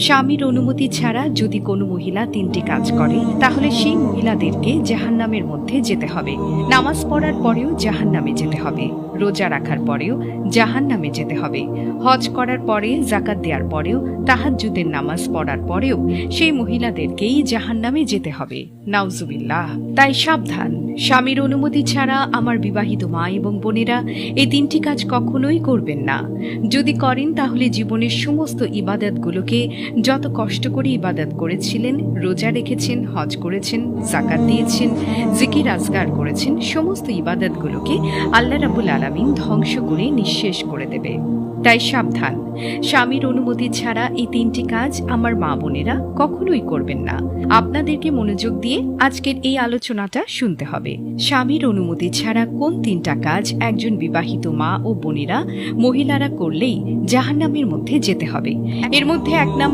স্বামীর অনুমতি ছাড়া যদি কোনো মহিলা ৩টি কাজ করে তাহলে সেই মহিলাদেরকে জাহান্নামের মধ্যে যেতে হবে। নামাজ পড়ার পরেও জাহান্নামে যেতে হবে, রোজা রাখার পরেও জাহান্নামে যেতে হবে, হজ করার পরে, যাকাত দেওয়ার পরেও, তাহাজ্জুদের নামাজ পড়ার পরেও সেই মহিলাদেরকেই জাহান্নামে যেতে হবে। নাউজুবিল্লাহ। তাই সাবধান, স্বামীর অনুমতি ছাড়া আমার বিবাহিত মা এবং বোনেরা এই ৩টি কাজ কখনোই করবেন না। যদি করেন তাহলে জীবনের সমস্ত ইবাদতগুলোকে, যত কষ্ট করে ইবাদত করেছিলেন, রোজা রেখেছেন, হজ করেছেন, যাকাত দিয়েছেন, জিকির আজগার করেছেন, সমস্ত ইবাদতগুলোকে আল্লাহ রাব্বুল আলামিন ধ্বংস করে নিঃশেষ করে দেবে। তাই সাবধান, স্বামীর অনুমতি ছাড়া এই ৩টি কাজ আমার মা বোনেরা কখনোই করবেন না। আপনাদেরকে মনোযোগ দিয়ে আজকের এই আলোচনাটা শুনতে হবে। স্বামীর অনুমতি ছাড়া কোন ৩টা কাজ একজন বিবাহিত মা ও বোনেরা, মহিলারা করলেই জাহান্নামের মধ্যে যেতে হবে। এর মধ্যে ১ নম্বর